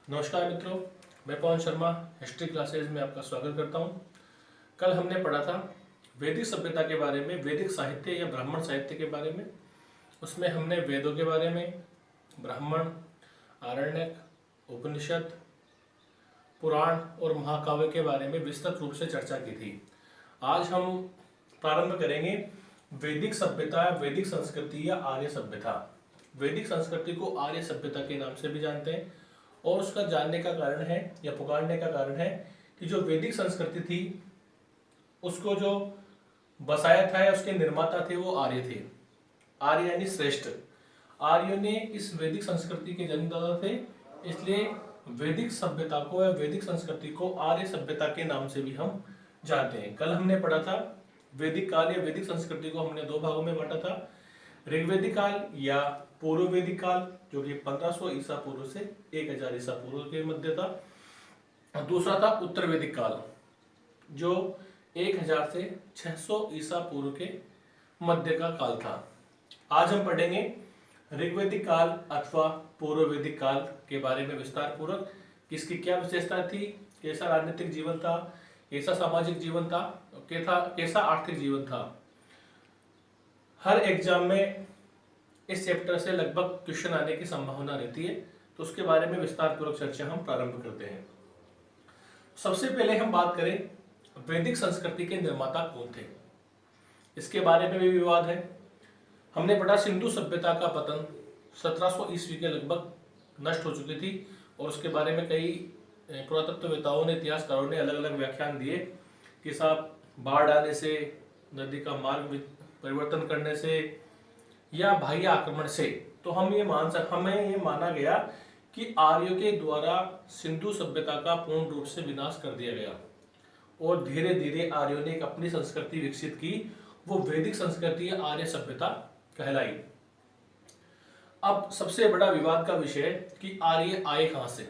नमस्कार मित्रों, मैं पवन शर्मा हिस्ट्री क्लासेज में आपका स्वागत करता हूं। कल हमने पढ़ा था वैदिक सभ्यता के बारे में, वैदिक साहित्य या ब्राह्मण साहित्य के बारे में। उसमें हमने वेदों के बारे में, ब्राह्मण, आरण्यक, उपनिषद, पुराण और महाकाव्य के बारे में विस्तृत रूप से चर्चा की थी। आज हम प्रारंभ करेंगे वैदिक सभ्यता, वैदिक संस्कृति या आर्य सभ्यता। वैदिक संस्कृति को आर्य सभ्यता के नाम से भी जानते हैं और उसका जानने का कारण है या पुकारने का कारण है कि जो वैदिक संस्कृति थी उसको जो बसाया था या उसके निर्माता थे वो आर्य थे। आर्य यानी श्रेष्ठ। आर्यों ने इस वैदिक संस्कृति के जन्मदाता थे, इसलिए वैदिक सभ्यता को या वैदिक संस्कृति को आर्य सभ्यता के नाम से भी हम जानते हैं। कल हमने पढ़ा था वैदिक काल या वैदिक संस्कृति को हमने दो भागों में बांटा था। ऋग्वैदिक काल या पूर्व वैदिक काल जो कि 1500 ईसा पूर्व से 1000 ईसा पूर्व के मध्य था, और दूसरा था उत्तर वैदिक काल जो 1000 से 600 ईसा पूर्व के मध्य का काल था। आज हम पढ़ेंगे ऋग्वैदिक काल अथवा पूर्व वैदिक काल के बारे में विस्तार पूर्वक। किसकी क्या विशेषता थी, कैसा राजनीतिक जीवन था, कैसा सामाजिक जीवन था, कैसा आर्थिक जीवन था। हर एग्जाम में इस चैप्टर से लगभग क्वेश्चन आने की संभावना रहती है, तो उसके बारे में विस्तार पूर्वक चर्चा हम प्रारंभ करते हैं। सबसे पहले हम बात करें वैदिक संस्कृति के निर्माता कौन थे। इसके बारे में भी विवाद है। हमने पढ़ा सिंधु सभ्यता का पतन 1700 ईस्वी के लगभग नष्ट हो चुकी थी और उसके बारे में कई पुरातत्ववेताओं ने, इतिहासकारों ने अलग अलग व्याख्यान दिए कि साहब बाढ़ आने से, नदी का मार्ग परिवर्तन करने से या बाह्य आक्रमण से। तो हमें ये माना गया कि आर्यों के द्वारा सिंधु सभ्यता का पूर्ण रूप से विनाश कर दिया गया और धीरे धीरे आर्यों ने एक अपनी संस्कृति विकसित की, वो वैदिक संस्कृति या आर्य सभ्यता कहलाई। अब सबसे बड़ा विवाद का विषय कि आर्य आए कहां से।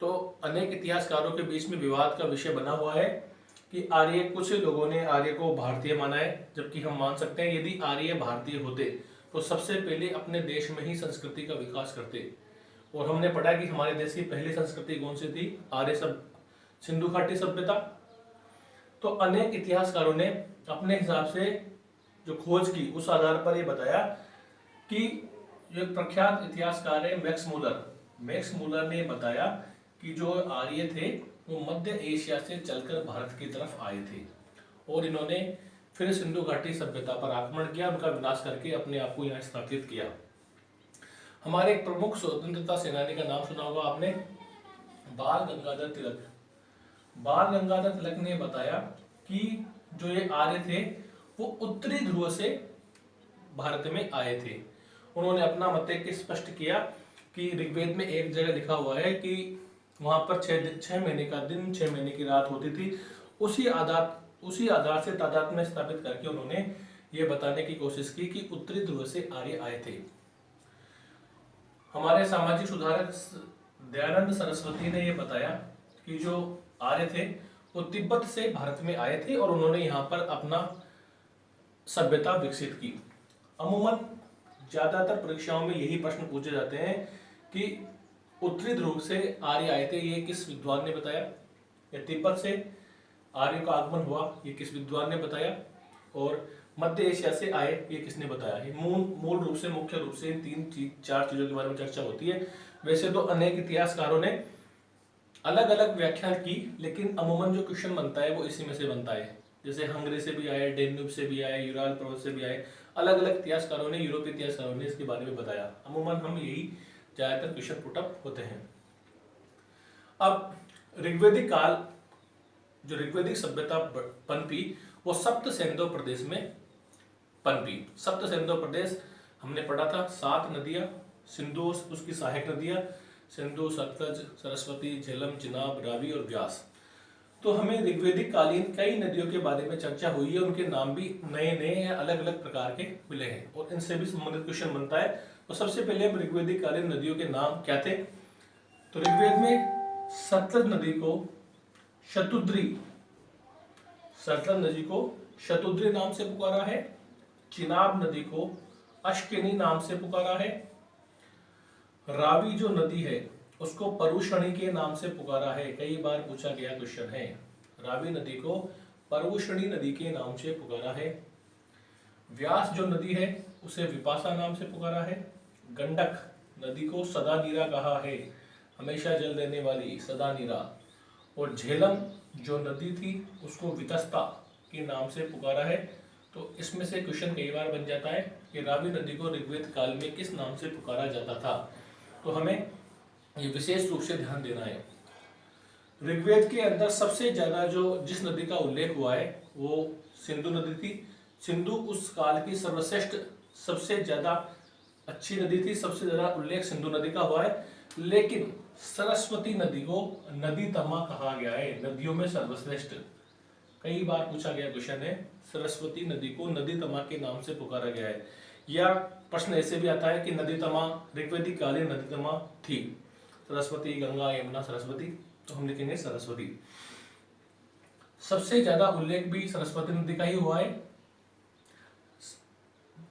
तो अनेक इतिहासकारों के बीच में विवाद का विषय बना हुआ है कि आर्य, कुछ लोगों ने आर्य को भारतीय माना है, जबकि हम मान सकते हैं यदि आर्य भारतीय होते तो सबसे पहले अपने देश में ही संस्कृति का विकास करते। और हमने पढ़ा कि हमारे देश की पहली संस्कृति कौन सी थी, सिंधु घाटी सभ्यता। तो अनेक इतिहासकारों ने अपने हिसाब से जो खोज की उस आधार पर यह बताया कि जो प्रख्यात इतिहासकार है मैक्स मूलर ने बताया कि जो आर्य थे वो मध्य एशिया से चलकर भारत की तरफ आए थे और इन्होंने फिर सिंधु घाटी सभ्यता पर आक्रमण किया, उनका विनाश करके अपने आप को यहाँ स्थापित किया। हमारे एक प्रमुख स्वतंत्रता सेनानी का नाम सुना होगा आपने, बाल गंगाधर तिलक। बाल गंगाधर तिलक ने बताया कि जो ये आर्य थे वो उत्तरी ध्रुव से भारत में आए थे। उन्होंने अपना मत स्पष्ट किया कि ऋग्वेद में एक जगह लिखा हुआ है कि वहां पर 6 महीने का दिन, 6 महीने की रात होती थी। उसी आधार से तादात्म्य स्थापित करके उन्होंने ये बताने की कोशिश की कि उत्तरी ध्रुव से आर्य आए थे। हमारे सामाजिक सुधारक दयानंद सरस्वती ने यह बताया कि जो आर्य थे वो तिब्बत से भारत में आए थे और उन्होंने यहाँ पर अपना सभ्यता विकसित की। अमूमन ज्यादातर परीक्षाओं में यही प्रश्न पूछे जाते हैं कि उत्तरी ध्रुव से आर्य आए थे, ये किस विद्वान ने बताया, या तिब्बत से आर्य का आगमन हुआ, ये किस विद्वान ने बताया, और मध्य एशिया से आए ये किसने बताया। मूल रूप से, मुख्य रूप से इन 4 चीजों के बारे में चर्चा होती है। वैसे तो अनेक इतिहासकारों ने अलग अलग व्याख्यान की, लेकिन अमूमन जो क्वेश्चन बनता है वो इसी में से बनता है। जैसे हंगरी से भी आए, डेन्यूब से भी आए, यूराल पर्वत से भी आए। अलग अलग इतिहासकारों ने, यूरोपीय इतिहासकारों ने इसके बारे में बताया। अमूमन हम यही ज्यादातर क्वेश्चन पुटअप होते हैं। अब ऋग्वैदिक काल, जो ऋग्वैदिक सभ्यता पनपी वो सप्त सिंधु प्रदेश में पनपी। सप्त सिंधु प्रदेश हमने पढ़ा था, 7 नदियां, सिंधु उसकी सहायक नदियां, सिंधु, सतलज, सरस्वती, झेलम, चिनाब, रावी और व्यास। तो हमें ऋग्वैदिक कालीन कई नदियों के बारे में चर्चा हुई है, उनके नाम भी नए नए या अलग अलग प्रकार के मिले हैं और इनसे भी संबंधित क्वेश्चन बनता है। तो सबसे पहले हम ऋग्वैदिक कालीन नदियों के नाम क्या थे। तो ऋग्वेद में सतलज नदी को शतुद्री नाम से पुकारा है, चिनाब नदी को अश्किनी नाम से पुकारा है, रावी जो नदी है उसको परुषणी के नाम से पुकारा है। कई बार पूछा गया क्वेश्चन है। रावी नदी को परुषणी नदी के नाम से पुकारा है। व्यास जो नदी है उसे विपाशा नाम से पुकारा है। गंडक नदी को सदा नीरा कहा है, हमेशा जल देने वाली सदा नीरा। और झेलम जो नदी थी उसको वितस्ता के नाम से पुकारा है। तो इसमें से क्वेश्चन कई बार बन जाता है कि रावी नदी को ऋग्वेद काल में किस नाम से पुकारा जाता था, तो हमें ये विशेष रूप से ध्यान देना है। ऋग्वेद के अंदर सबसे ज्यादा जो जिस नदी का उल्लेख हुआ है वो सिंधु नदी थी। सिंधु उस काल की सर्वश्रेष्ठ सबसे ज्यादा अच्छी नदी थी, सबसे ज्यादा उल्लेख सिंधु नदी का हुआ है। लेकिन सरस्वती नदी को नदी तमा कहा गया है, नदियों में सर्वश्रेष्ठ। कई बार पूछा गया क्वेश्चन है, सरस्वती नदी को नदी तमा के नाम से पुकारा गया है। या प्रश्न ऐसे भी आता है कि नदी तमा ऋग्वेदिक कालीन नदी तमा थी, सरस्वती, गंगा, यमुना, सरस्वती, तो हम लिखेंगे सरस्वती। सबसे ज्यादा उल्लेख भी सरस्वती नदी का ही हुआ है।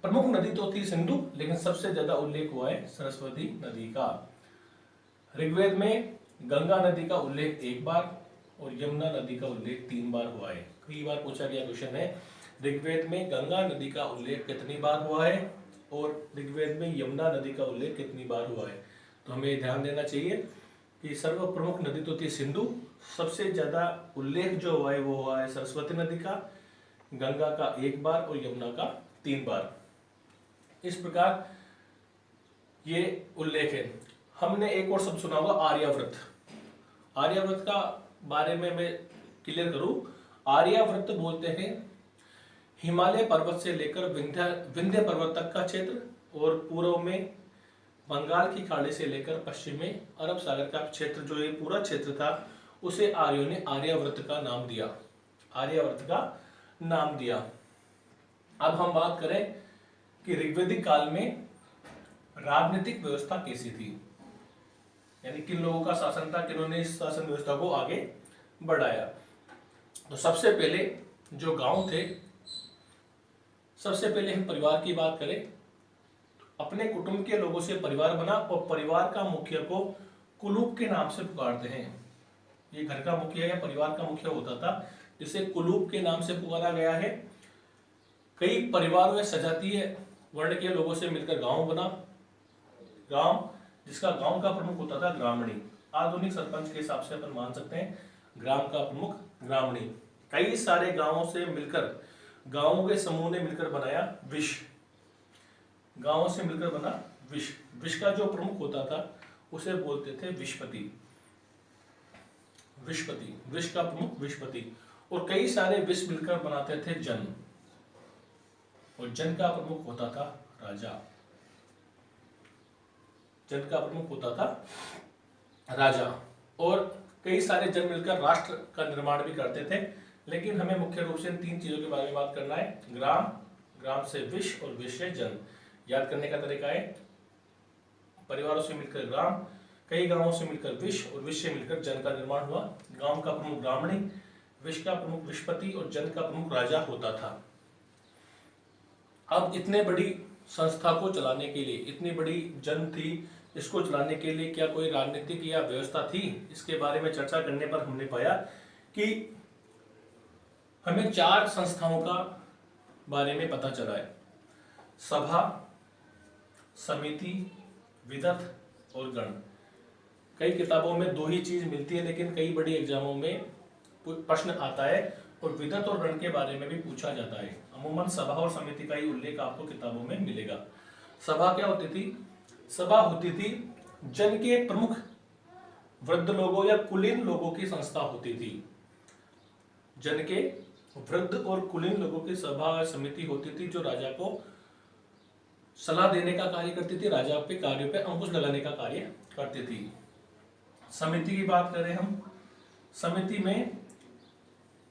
प्रमुख नदी तो थी सिंधु, लेकिन सबसे ज्यादा उल्लेख हुआ है सरस्वती नदी का। ऋग्वेद में गंगा नदी का उल्लेख 1 बार और यमुना नदी का उल्लेख 3 बार हुआ है। कई बार पूछा गया क्वेश्चन है, ऋग्वेद में गंगा नदी का उल्लेख कितनी बार हुआ है और ऋग्वेद में यमुना नदी का उल्लेख कितनी बार हुआ है। तो हमें ध्यान देना चाहिए कि सर्व प्रमुख नदी तो थी सिंधु, सबसे ज्यादा उल्लेख जो हुआ है वो हुआ है सरस्वती नदी का, गंगा का 1 बार और यमुना का 3 बार। इस प्रकार ये उल्लेख है। हमने एक और शब्द सुना होगा आर्यावर्त। आर्यावर्त का बारे में मैं क्लियर करूं, आर्यावर्त बोलते हैं हिमालय पर्वत से लेकर विंध्य पर्वत तक का क्षेत्र और पूर्व में बंगाल की खाड़ी से लेकर पश्चिम में अरब सागर का क्षेत्र, जो ये पूरा क्षेत्र था उसे आर्यों ने आर्यावर्त का नाम दिया, आर्यावर्त का नाम दिया। अब हम बात करें कि ऋग्वेदिक काल में राजनीतिक व्यवस्था कैसी थी, यानी किन लोगों का शासन था, किन्होंने इस शासन व्यवस्था को आगे बढ़ाया। तो सबसे पहले जो गांव थे, सबसे पहले हम परिवार की बात करें, अपने कुटुंब के लोगों से परिवार बना और परिवार का मुखिया को कुलूप के नाम से पुकारते हैं। ये घर का मुखिया या परिवार का मुखिया होता था, जिसे कुलूप के नाम से पुकारा गया है। कई परिवारों में सजातीय वर्ण के लोगों से मिलकर गांव बना। गांव जिसका गांव का प्रमुख होता था ग्रामणी। आधुनिक सरपंच के हिसाब से अपन मान सकते हैं ग्राम का प्रमुख ग्रामणी। कई सारे गांवों से मिलकर, गांवों के समूह ने मिलकर बनाया विश। गांवों से मिलकर बना विश। विश का जो प्रमुख होता था उसे बोलते थे विशपति। विशपति, विश का प्रमुख विशपति। और कई सारे विश मिलकर बनाते थे जन, और जन का प्रमुख होता था राजा। जन का प्रमुख होता था राजा। और कई सारे जन मिलकर राष्ट्र का निर्माण भी करते थे। लेकिन हमें मुख्य रूप से इन 3 चीजों के बारे में बात करना है, ग्राम, ग्राम से विश और विश से जन। याद करने का तरीका है, परिवारों से मिलकर ग्राम, कई गांवों से मिलकर विश और विश से मिलकर जन का निर्माण हुआ। गांव का प्रमुख ब्राह्मणी, विश का प्रमुख विशपति और जन का प्रमुख राजा होता था। अब इतने बड़ी संस्था को चलाने के लिए, इतनी बड़ी जन थी, इसको चलाने के लिए क्या कोई राजनीतिक या व्यवस्था थी, इसके बारे में चर्चा करने पर हमने पाया कि हमें 4 संस्थाओं का बारे में पता चला है, सभा, समिति, विदत और गण। कई किताबों में 2 ही चीज मिलती है, लेकिन कई बड़ी एग्जामों में प्रश्न आता है और विदत और गण के बारे में भी पूछा जाता है। अमूमन सभा और समिति का ही उल्लेख आपको किताबों में मिलेगा। सभा क्या होती थी? सभा होती थी जन के प्रमुख वृद्ध लोगों या कुलीन लोगों की संस्था होती थी। जन के वृद्ध और कुलीन लोगों की सभा समिति होती थी, जो राजा को सलाह देने का कार्य करती थी, राजा पे कार्यों पे अंकुश लगाने का कार्य करती थी। समिति की बात करें हम, समिति में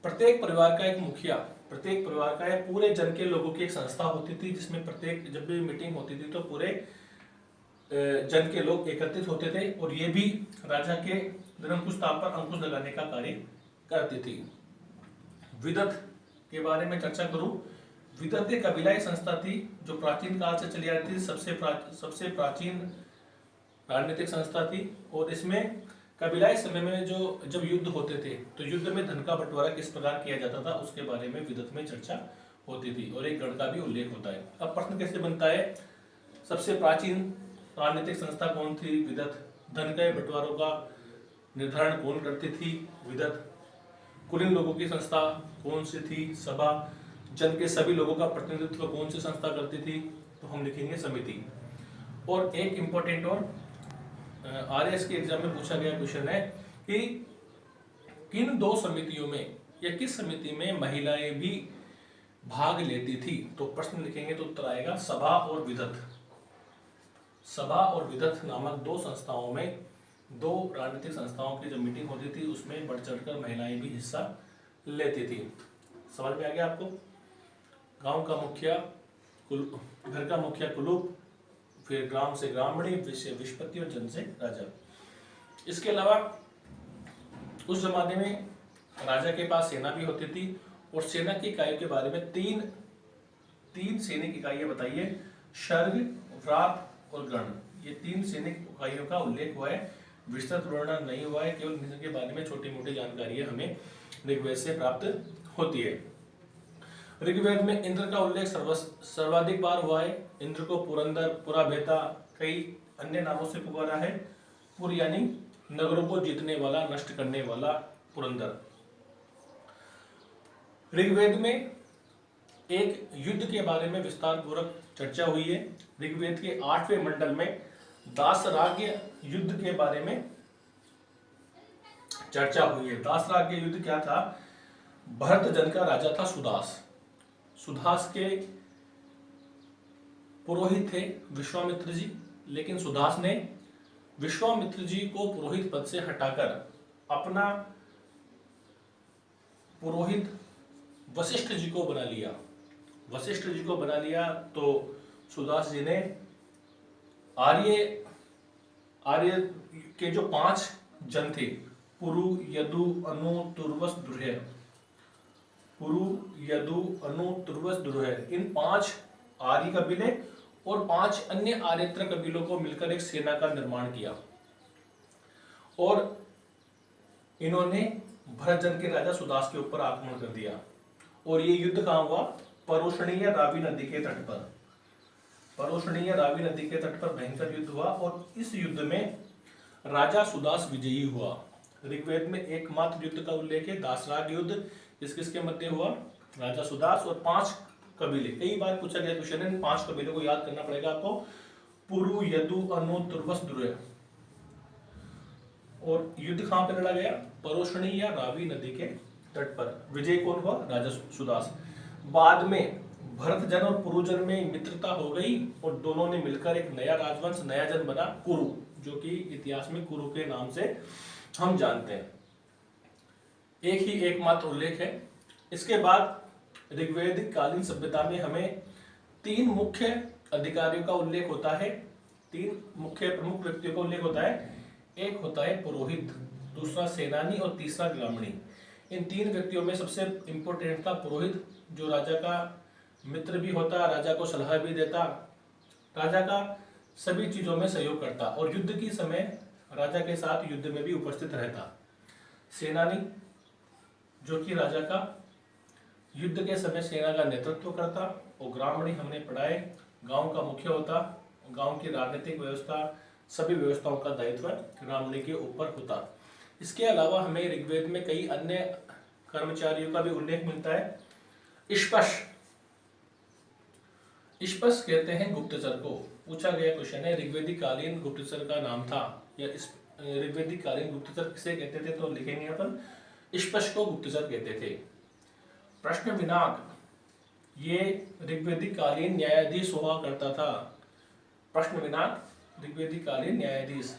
प्रत्येक परिवार का एक मुखिया, प्रत्येक परिवार का या पूरे जन के लोगों की एक संस्था होती थी, जिसमें प्रत्येक जब भी मीटिंग होती थी तो पूरे जन के लोग एकत्रित होते थे और ये भी राजा के निरंकुश ताप पर अंकुश लगाने का कार्य करती थी। विदत के बारे में चर्चा करूं, विदत एक कबीलाई संस्था थी जो प्राचीन काल से चली आ रही थी। सबसे प्राचीन राजनीतिक संस्था थी और इसमें कबीलाई समय में जब युद्ध होते थे तो युद्ध में धन का बंटवारा किस प्रकार किया जाता था उसके बारे में विदत में चर्चा होती थी और एक गण का भी उल्लेख होता है। अब प्रश्न कैसे बनता है, सबसे प्राचीन राजनीतिक संस्था कौन थी, विदत। धन के बंटवारों का निर्धारण कौन करती थी, विदत। कुलीन लोगों की संस्था कौन सी थी, सभा। जन के सभी लोगों का प्रतिनिधित्व कौन सी संस्था करती थी, तो हम लिखेंगे समिति। और एक इम्पोर्टेंट और आरएस के एग्जाम में पूछा गया क्वेश्चन है कि किन दो समितियों में या किस समिति में महिलाएं भी भाग लेती थी, तो प्रश्न लिखेंगे तो उत्तर आएगा सभा और विदत। सभा और विदत नामक दो संस्थाओं में, दो राजनीतिक संस्थाओं की जो मीटिंग होती थी उसमें बढ़ चढ़कर महिलाएं भी हिस्सा लेती थी। समझ में आ गया आपको। गांव का मुखिया, घर का मुखिया कुलूप, फिर ग्राम से ग्रामणी, विष्पत्ति और जन से राजा। इसके अलावा उस जमाने में राजा के पास सेना भी होती थी और सेना की इकाइयों के बारे में तीन सैनिक इकाइयां बताइए, शर्ग, व्रात और गण। ये तीन सैनिक इकाइयों का उल्लेख हुआ है, विस्तृत वर्णन नहीं हुआ है, केवल इनके बारे में छोटी मोटी जानकारी हमें ऋग्वेद से प्राप्त होती है। ऋग्वेद में इंद्र का उल्लेख सर्वाधिक बार हुआ है। इंद्र को पुरंदर, पुराभेता, कई अन्य नामों से पुकारा है। पुर यानी नगरों को जीतने वाला, नष्ट करने वाला पुरंदर। ऋग्वेद में एक युद्ध के बारे में विस्तार पूर्वक चर्चा हुई है। ऋग्वेद के 8वें मंडल में दासराग्य युद्ध के बारे में चर्चा हुई है। दासराग्य युद्ध क्या था, भरत जन का राजा था सुदास। सुदास के पुरोहित थे विश्वामित्र जी, लेकिन सुदास ने विश्वामित्र जी को पुरोहित पद से हटाकर अपना पुरोहित वशिष्ठ जी को बना लिया। वशिष्ठ जी को बना लिया तो सुदास जी ने आर्य के जो 5 जन थे, पुरु, यदु, अनु, तुर्वस, दुर्हे, पुरु, यदु, अनु, तुर्वस, दुर्हे, इन 5 आर्य कबीले और 5 अन्य आर्यत्र कबीलों को मिलकर एक सेना का निर्माण किया और इन्होंने भरत जन के राजा सुदास के ऊपर आक्रमण कर दिया। और ये युद्ध कहाँ हुआ, परोशनीय रावी नदी के तट पर। परोशनीय रावी नदी के तट पर भयंकर युद्ध हुआ और इस युद्ध में राजा सुदास विजयी हुआ। ऋग्वेद में एकमात्र युद्ध का उल्लेख है, दासराग युद्ध। किसके मध्य हुआ, राजा सुदास और 5 कबीले। कई बार पूछा गया क्वेश्चन है, 5 कबीलों को याद करना पड़ेगा आपको, पुरु, यदु, अनु, तुर्वस, दुर्हे। और युद्ध कहां पर लड़ा गया, परोशनी या रावी नदी के तट पर। विजय कौन हुआ, राजा सुदास। बाद में भरत जन और पुरुजन में मित्रता हो गई और दोनों ने मिलकर एक नया राजवंश, नया जन बना कुरु, जो कि इतिहास में कुरु के नाम से हम जानते हैं। एक ही एकमात्र उल्लेख है। इसके बाद ऋग्वेदिक कालीन सभ्यता में हमें 3 मुख्य अधिकारियों का उल्लेख होता है, 3 मुख्य प्रमुख व्यक्तियों का उल्लेख होता है। एक होता है पुरोहित, दूसरा सेनानी और तीसरा ग्रामणी। इन 3 व्यक्तियों में सबसे इंपॉर्टेंट था पुरोहित, जो राजा का मित्र भी होता, राजा को सलाह भी देता, राजा का सभी चीजों में सहयोग करता और युद्ध के समय राजा के साथ युद्ध में भी उपस्थित रहता। सेनानी, जो कि राजा का युद्ध के समय सेना का नेतृत्व करता, और ग्रामणी हमने पढ़ा है, गांव का मुखिया होता, गांव की राजनीतिक व्यवस्था, सभी व्यवस्थाओं का दायित्व ग्रामणी के ऊपर होता। इसके अलावा हमें ऋग्वेद में कई अन्य कर्मचारियों का भी उल्लेख मिलता है। इश्पस कहते हैं गुप्तचर को। पूछा गया क्वेश्चन है, ऋग्वेदिक कालीन गुप्तचर का नाम था, या इस ऋग्वेदिक कालीन गुप्तचर किसे कहते थे, तो लिखेंगे अपन इश्पस को गुप्तचर कहते थे। प्रश्न विनाक, ये ऋग्वेदिक कालीन न्यायाधीश हुआ करता था। प्रश्न विनाक ऋग्वेदिक कालीन न्यायाधीश।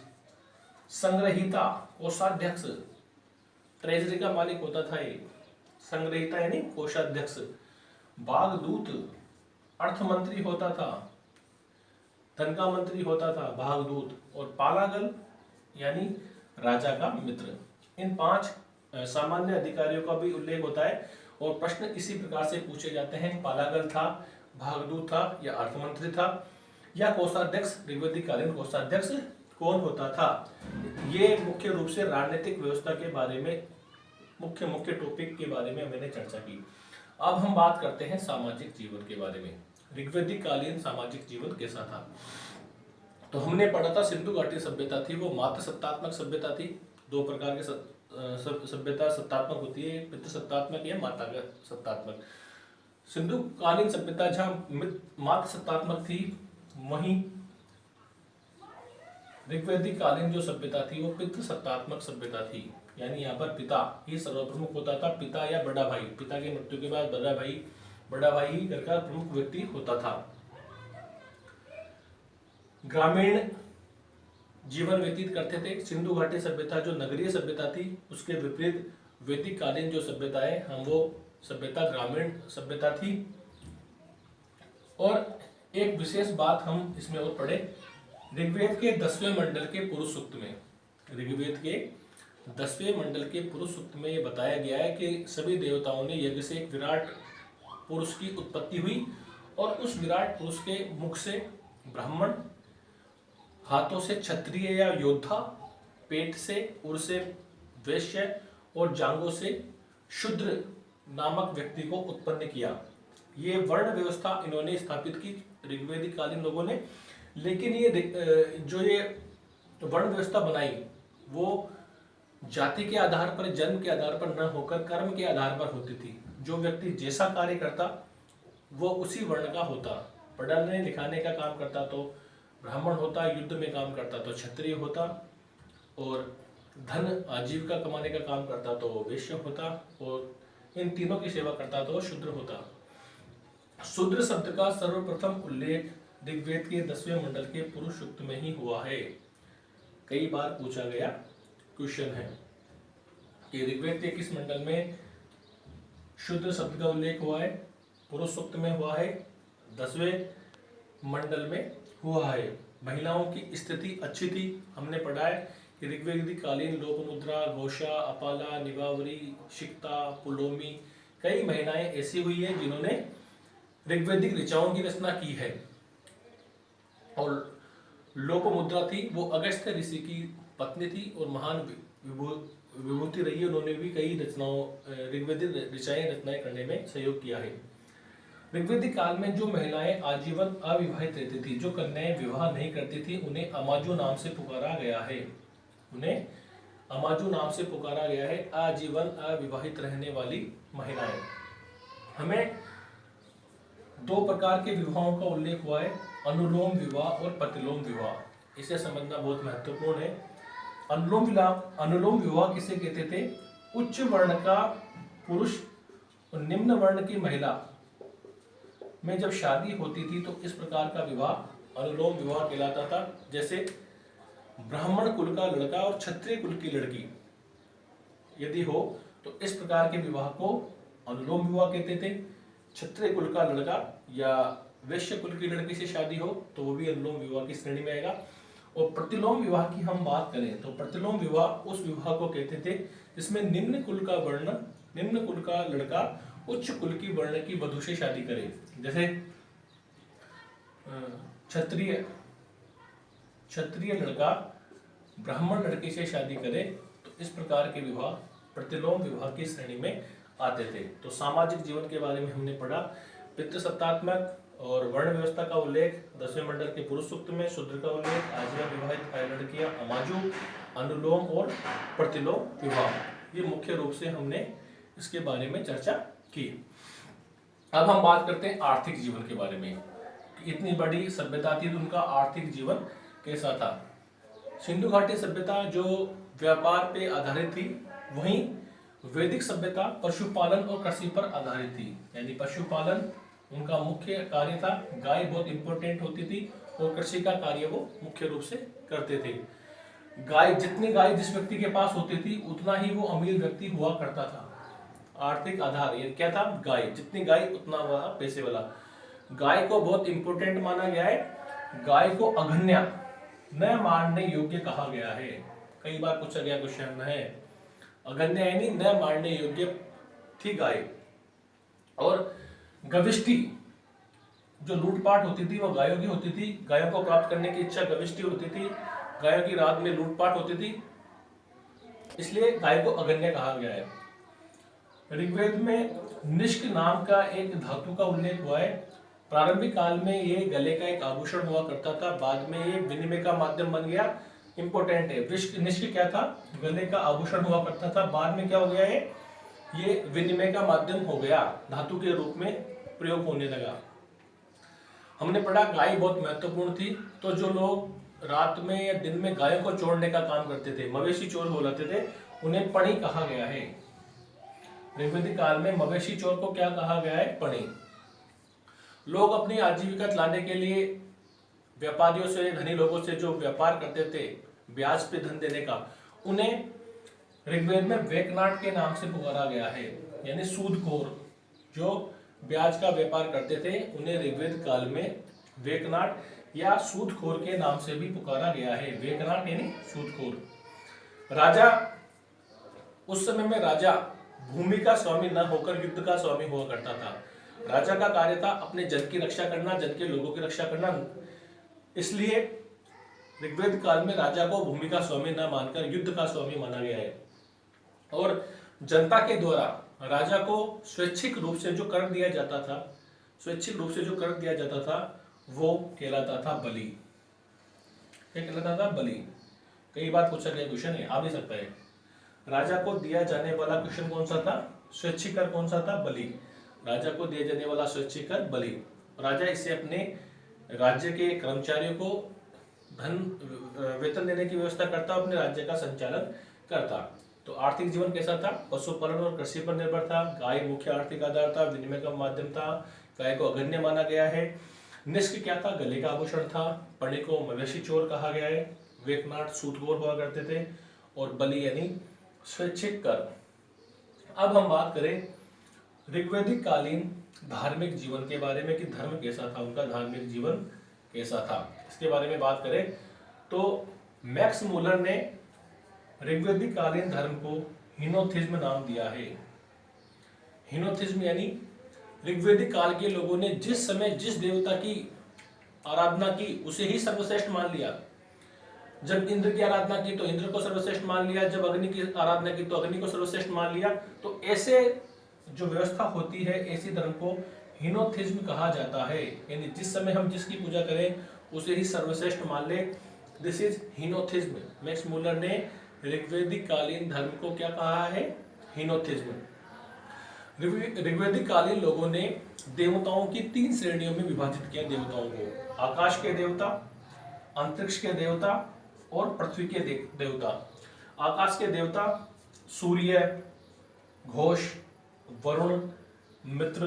संग्रहिता, कोषाध्यक्ष, ट्रेजरी का मालिक होता था ये। संग्रहिता यानी कोषाध्यक्ष। भागदूत, अर्थमंत्री होता था, धन का मंत्री होता था भागदूत। और पालागल यानी राजा का मित्र। इन 5 सामान्य अधिकारियों का भी उल्लेख होता है और प्रश्न इसी प्रकार से पूछे जाते हैं, पालागल था, भागदूत था, या अर्थमंत्री था, या कोषाध्यक्ष, ऋग्वेदिक कालीन कोषाध्यक्ष कौन होता था। ये मुख्य रूप से राजनीतिक व्यवस्था के बारे में मुख्य टॉपिक के बारे में मैंने चर्चा की। अब हम बात करते हैं सामाजिक जीवन के बारे में। ऋग्वैदिक कालीन सामाजिक जीवन कैसा था। तो हमने पढ़ा था सिंधु घाटी सभ्यता थी वो मात्र सत्तात्मक सभ्यता थी। दो प्रकार के सभ्यता सत्तात्मक होती है, पितृ सत्तात्मक या माता सत्तात्मक। सिंधु कालीन सभ्यता जहां मात्र सत्तात्मक थी, वहीं ऋग्वैदिक कालीन जो सभ्यता थी वो पितृ सत्तात्मक सभ्यता थी। यानी यहाँ पर पिता ही सर्वप्रमुख होता था, पिता या बड़ा भाई। पिता की मृत्यु के बाद बड़ा भाई ही घर का प्रमुख व्यक्ति होता था। ग्रामीण जीवन व्यतीत करते थे। सिंधु घाटी सभ्यता जो नगरीय सभ्यता थी, उसके विपरीत वैदिक कालीन जो सभ्यता है हम वो सभ्यता ग्रामीण सभ्यता थी। और एक विशेष बात हम इसमें और पढ़े, ऋग्वेद के 10वें मंडल के पुरुष सूक्त में, ऋग्वेद के 10वें मंडल के पुरुष सूक्त में ये बताया गया है कि सभी देवताओं ने यज्ञ से एक विराट पुरुष की उत्पत्ति हुई और उस विराट पुरुष के मुख से ब्राह्मण, हाथों से क्षत्रिय या योद्धा, पेट से उर से वैश्य और जांघों से शूद्र नामक व्यक्ति को उत्पन्न किया। ये वर्ण व्यवस्था इन्होंने स्थापित की ऋग्वैदिक कालीन लोगों ने। लेकिन ये जो ये वर्ण व्यवस्था बनाई वो जाति के आधार पर, जन्म के आधार पर न होकर कर्म के आधार पर होती थी। जो व्यक्ति जैसा कार्य करता वो उसी वर्ण का होता। पढ़ाने लिखाने का काम करता तो ब्राह्मण होता, युद्ध में काम करता तो क्षत्रिय होता, और धन आजीविका कमाने का काम करता तो वैश्य होता, और इन तीनों की सेवा करता तो शूद्र होता। शूद्र शब्द का सर्वप्रथम उल्लेख ऋग्वेद के 10वें मंडल के पुरुष सूक्त में ही हुआ है। कई बार पूछा गया क्वेश्चन है कि ऋग्वेद के किस मंडल में शूद्र शब्द का उल्लेख हुआ है। पुरुष सूक्त में हुआ है, 10वें मंडल में हुआ है। महिलाओं की स्थिति अच्छी थी। हमने पढ़ा है कि ऋग्वैदिक कालीन लोपमुद्रा, घोषा, अपाला, निवावरी, शिक्ता, पुलोमी, कई महिलाएं ऐसी हुई है जिन्होंने ऋग्वैदिक ऋचाओं की रचना की है। और लोपमुद्रा थी वो अगस्त्य ऋषि की पत्नी थी और महान विभूति रही है। उन्होंने भी कई ऋग्वैदिक रचनाएं करने में सहयोग किया है। ऋग्वैदिक काल में जो महिलाएं आजीवन अविवाहित रहती थी, जो कन्याएं विवाह नहीं करती थी, उन्हें अमाजु नाम से पुकारा गया है। उन्हें अमाजु नाम से पुकारा गया है, आजीवन अविवाहित रहने वाली महिलाएं। हमें दो प्रकार के विवाहों का उल्लेख हुआ है, अनुलोम विवाह और प्रतिलोम विवाह। इसे समझना बहुत महत्वपूर्ण है। अनुलोम विवाह किसे कहते थे? उच्च वर्ण का पुरुष और निम्न वर्ण की महिला में जब शादी होती थी तो इस प्रकार का विवाह अनुलोम विवाह कहलाता था। जैसे ब्राह्मण कुल का लड़का और क्षत्रिय कुल की लड़की यदि हो तो इस प्रकार के विवाह को अनुलोम विवाह कहते थे। क्षत्रिय कुल का लड़का या वैश्य कुल की लड़की से शादी हो तो वो भी अनुलोम विवाह की श्रेणी में आएगा। और प्रतिलोम विवाह की हम बात करें तो प्रतिलोम विवाह उस विवाह को कहते थे जिसमें निम्न कुल का लड़का उच्च कुल की वर्ण की वधू से शादी करे। जैसे क्षत्रिय लड़का ब्राह्मण लड़की से शादी करे तो इस प्रकार के विवाह प्रतिलोम विवाह की श्रेणी में आते थे। तो सामाजिक जीवन के बारे में हमने पढ़ा। पितृसत्तात्मक और वर्ण व्यवस्था का उल्लेख 10वें मंडल के पुरुष सूक्त में, शूद्र का उल्लेख आजीवन विवाहित लड़कियां, अमाजु, अनुलोम और प्रतिलोम विवाह, ये मुख्य रूप से हमने इसके बारे में चर्चा की। अब हम बात करते हैं आर्थिक जीवन के बारे में। इतनी बड़ी सभ्यता थी तो उनका आर्थिक जीवन कैसा था। सिंधु घाटी सभ्यता जो व्यापार पे आधारित थी, वहीं वैदिक सभ्यता पशुपालन और कृषि पर आधारित थी। यानी पशुपालन उनका मुख्य कार्य था, गाय बहुत इंपॉर्टेंट होती थी और कृषि का कार्य वो मुख्य रूप से करते थे। जितनी गाय जिस व्यक्ति के पास होती थी उतना ही वो अमीर व्यक्ति हुआ करता था। आर्थिक आधार ये क्या था? गाय, जितनी गाय उतना वह पैसे वाला। गाय को बहुत इंपॉर्टेंट माना गया है। गाय को अघन्या न मारने योग्य कहा गया है। कई बार पूछा गया क्वेश्चन है, अघन्या यानी न मारने योग्य थी गाय। और गविष्टि जो लूटपाट होती थी वो गायों की होती थी। गायों को प्राप्त करने की इच्छा गविष्टि होती थी। गायों की रात में लूटपाट होती थी, इसलिए गाय को अगन्य कहा गया है। ऋग्वेद में निष्क नाम का एक धातु का उल्लेख हुआ है। प्रारंभिक काल में ये गले का एक आभूषण हुआ करता था, बाद में ये विनिमय का माध्यम बन गया। इंपॉर्टेंट है, निष्क क्या था? गले का आभूषण हुआ करता था, बाद में क्या हो गया है? ये विनिमय का माध्यम हो गया, धातु के रूप में प्रयोग होने लगा। हमने पढ़ा गाय बहुत महत्वपूर्ण थी, तो जो लोग रात में या दिन में गायों को चोरने का काम करते थे, मवेशी चोर हो जाते थे, उन्हें पणी कहा गया है। ऋग्वेदिक काल में मवेशी चोर को क्या कहा गया है? पणी। लोग अपनी आजीविका चलाने के लिए व्यापारियों से, धनी लोगों से जो व्यापार करते थे ब्याज पे धन देने का, उन्हें ऋग्वेद में वेकनाट के नाम से पुकारा गया है, यानी सूदखोर। जो ब्याज का व्यापार करते थे उन्हें ऋग्वेद काल में वेकनाट या सूदखोर के नाम से भी पुकारा गया है। वेकनाट यानी सूदखोर। राजा, उस समय में राजा भूमि का स्वामी न होकर युद्ध का स्वामी हुआ करता था। राजा का कार्य था अपने जन की रक्षा करना, जन के लोगों की रक्षा करना। इसलिए ऋग्वेद काल में राजा को भूमि का स्वामी न मानकर युद्ध का स्वामी माना गया है। और जनता के द्वारा राजा को स्वैच्छिक रूप से जो कर दिया जाता था, स्वैच्छिक रूप से जो कर दिया जाता था, वो कहलाता था बलि। क्या कहलाता था? बलि। कई बार पूछा गया क्वेश्चन है, आ भी सकता है। राजा को दिया जाने वाला क्वेश्चन कौन सा था? स्वैच्छिक कर कौन सा था? बलि। राजा को दिया जाने वाला स्वैच्छिक कर बलि। राजा इससे अपने राज्य के कर्मचारियों को धन वेतन देने की व्यवस्था करता, अपने राज्य का संचालन करता। तो आर्थिक जीवन कैसा था? पशुपालन और कृषि पर निर्भर था। गाय मुख्य आर्थिक आधार था, विनिमय का माध्यम था। गाय को अगन्य माना गया है। निष्क क्या था? गले का आभूषण था। पणी को मवेशी चोर कहा गया है। वेकनाट सूदखोर हुआ करते थे। और बलि यानी स्वैच्छिक कर। अब हम बात करें ऋग्वैदिक कालीन धार्मिक जीवन के बारे में कि धर्म कैसा था, उनका धार्मिक जीवन कैसा था, इसके बारे में बात करें तो मैक्स मूलर ने ऋग्वैदिक कालीन धर्म को हिनोथिज्म नाम दिया है। हिनोथिज्म यानी ऋग्वैदिक काल के लोगों ने जिस समय जिस देवता की आराधना की उसे ही सर्वश्रेष्ठ मान लिया। जब इंद्र की आराधना की तो इंद्र को सर्वश्रेष्ठ मान लिया, जब अग्नि की आराधना की तो अग्नि को सर्वश्रेष्ठ मान लिया। तो ऐसे जो व्यवस्था होती है, ऐसी धर्म को हिनोथिज्म कहा जाता है, यानी जिस समय हम जिसकी पूजा करें उसे ही सर्वश्रेष्ठ मान ले। This is henotheism. Max Mueller ने ऋग्वैदिक कालीन धर्म को क्या कहा है? हिनोथिज्म। ऋग्वैदिक कालीन लोगों ने देवताओं की 3 श्रेणियों में विभाजित किया देवताओं को। आकाश के देवता, अंतरिक्ष के देवता और पृथ्वी के देवता। आकाश के देवता सूर्य, घोष, वरुण, मित्र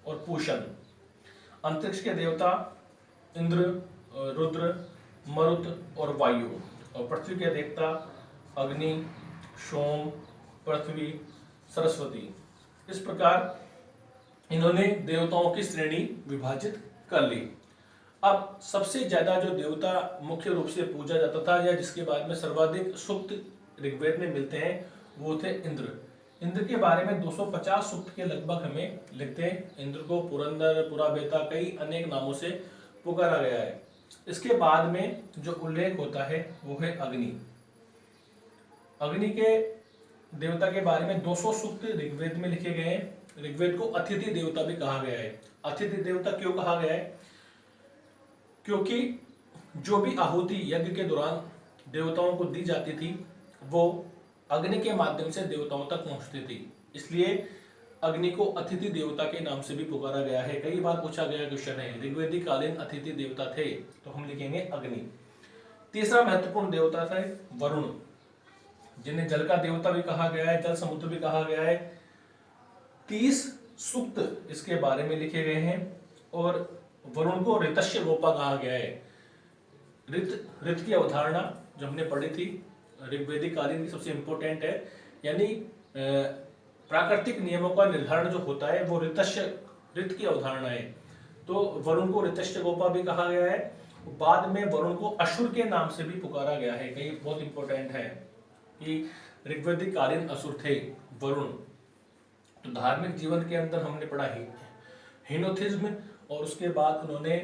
और पूषण। अंतरिक्ष के देवता इंद्र, रुद्र, मरुत और वायु। और पृथ्वी के देवता अग्नि, सोम, पृथ्वी, सरस्वती। इस प्रकार इन्होंने देवताओं की श्रेणी विभाजित कर ली। अब सबसे ज्यादा जो देवता मुख्य रूप से पूजा जाता था या जिसके बारे में सर्वाधिक सूक्त ऋग्वेद में मिलते हैं वो थे इंद्र। इंद्र के बारे में 250 सूक्त के लगभग हमें लिखते हैं। इंद्र को पुरंदर, पुराबेता, कई अनेक नामों से पुकारा गया है। इसके बाद में जो उल्लेख होता है वो है अग्नि। अग्नि के देवता के बारे में 200 सूक्त ऋग्वेद में लिखे गए हैं। ऋग्वेद को अतिथि देवता भी कहा गया है। अतिथि देवता क्यों कहा गया है? क्योंकि जो भी आहुति यज्ञ के दौरान देवताओं को दी जाती थी वो अग्नि के माध्यम से देवताओं तक पहुंचती थी, इसलिए अग्नि को अतिथि देवता के नाम से भी पुकारा गया है। कई बार पूछा गया क्वेश्चन है ऋग्वैदिक कालीन अतिथि देवता थे, तो हम लिखेंगे अग्नि। तीसरा महत्वपूर्ण देवता था वरुण, जिन्हें जल का देवता भी कहा गया है, जल समुद्र भी कहा गया है। 30 सूक्त इसके बारे में लिखे गए हैं और वरुण को ऋतस्य गोपा कहा गया है। ऋत की अवधारणा जो हमने पढ़ी थी ऋग्वैदिक कालीन की सबसे इंपॉर्टेंट है, यानी प्राकृतिक नियमों का निर्धारण जो होता है वो ऋत की अवधारणा है। तो वरुण को ऋतस्य गोपा भी कहा गया है। बाद में वरुण को असुर के नाम से भी पुकारा गया है। कई बहुत इंपॉर्टेंट है कि ऋग्वैदिक कालीन असुर थे वरुण। तो धार्मिक जीवन के अंदर हमने पढ़ा हिनोथिज्म और उसके बाद उन्होंने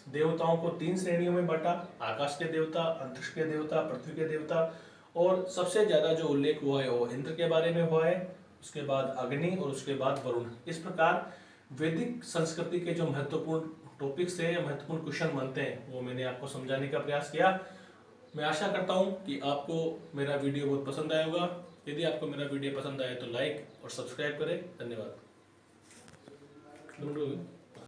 देवताओं को 3 श्रेणियों में बांटा, आकाश के देवता, अंतरिक्ष के देवता, पृथ्वी के देवता, और सबसे ज्यादा जो उल्लेख हुआ है वो इंद्र के बारे में हुआ है, उसके बाद अग्नि और उसके बाद वरुण। इस प्रकार वैदिक संस्कृति के जो महत्वपूर्ण टॉपिक्स है या महत्वपूर्ण क्वेश्चन बनते हैं वो मैंने आपको समझाने का प्रयास किया। मैं आशा करता हूँ कि आपको मेरा वीडियो बहुत पसंद आया होगा। यदि आपको मेरा वीडियो पसंद आए तो लाइक और सब्सक्राइब करें। धन्यवाद।